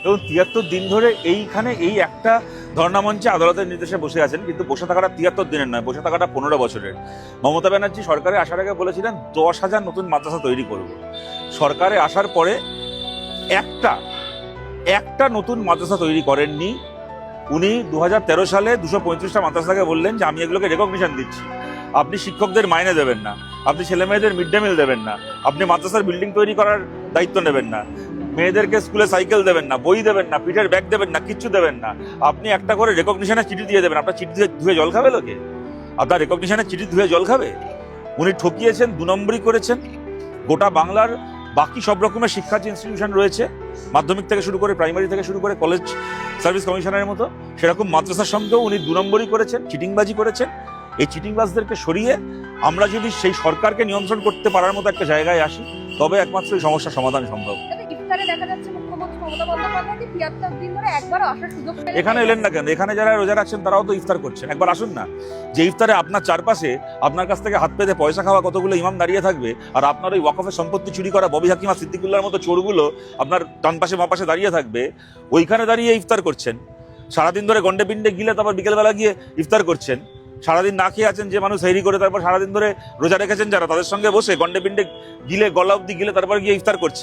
এবং ৭৩ দিন ধরে এইখানে এই একটা ধর্ণা মঞ্চে আদালতের নির্দেশে বসে আছেন, কিন্তু বসে থাকাটা ৭৩ দিনের নয়, বসে থাকাটা ১৫ বছরের। মমতা ব্যানার্জি সরকারে আসার আগে বলেছিলেন ১০,০০০ নতুন মাদ্রাসা তৈরি করব। সরকারে আসার পরে একটা নতুন মাদ্রাসা তৈরি করেননি। উনি ২০১৩ সালে ২৩৫টা মাদ্রাসাকে বললেন যে আমি এগুলোকে রেকগনিশন দিচ্ছি, আপনি শিক্ষকদের মাইনে দেবেন না, আপনি ছেলে মেয়েদের মিড ডে মিল দেবেন না, আপনি মাদ্রাসার বিল্ডিং তৈরি করার দায়িত্ব নেবেন না, মেয়েদেরকে স্কুলে সাইকেল দেবেন না, বই দেবেন না, পিঠের ব্যাগ দেবেন না, কিচ্ছু দেবেন না। আপনি একটা করে রেকগনিশনের চিঠি দিয়ে দেবেন। আপনার চিঠি ধুয়ে জল খাবে লোকে? আপনার রেকগনিশনের চিঠি ধুয়ে জল খাবে? উনি ঠকিয়েছেন, ২ নম্বরই করেছেন। গোটা বাংলার বাকি সব রকমের শিক্ষা যে ইনস্টিটিউশন রয়েছে, মাধ্যমিক থেকে শুরু করে প্রাইমারি থেকে শুরু করে কলেজ সার্ভিস কমিশনের মতো, সেরকম মাদ্রাসার সঙ্গেও উনি ২ নম্বরই করেছেন, চিটিংবাজি করেছেন। এই চিটিংবাজদেরকে সরিয়ে আমরা যদি সেই সরকারকে নিয়ন্ত্রণ করতে পারার মতো একটা জায়গায় আসি, তবে একমাত্র এই সমস্যার সমাধান সম্ভব। ইফতারে দেখা যাচ্ছে মুখ্যমন্ত্রী মমতা বন্দ্যোপাধ্যায় ৭৩ দিন ধরে একবারও আসার সুযোগ পেলেন। এখানে এলেন না কেন? এখানে যারা রোজা রাখছেন তারাও তো ইফতার করছেন। একবার আসুন না। যে ইফতারে আপনার চারপাশে আপনার কাছ থেকে হাত পেতে পয়সা খাওয়া কতগুলো ইমাম দাঁড়িয়ে থাকবে, আর আপনার ওই ওয়াকফের সম্পত্তি চুরি করা ববি হাকিমা সিদ্দিকুল্লাহর মতো চোরগুলো আপনার ডান পাশে বাঁ পাশে দাঁড়িয়ে থাকবে, ওইখানে দাঁড়িয়ে ইফতার করছেন। সারাদিন ধরে গন্ডে পিণ্ডে গিলে তারপর বিকেলবেলা গিয়ে ইফতার করছেন। সারাদিন না খেয়ে আছেন যে মানুষ হেরি করে, তারপর সারাদিন ধরে রোজা রেখেছেন যারা, তাদের সঙ্গে বসে গন্ডে পিণ্ডে গিলে গলা অব্দি গিলে তারপর গিয়ে ইফতার করছেন।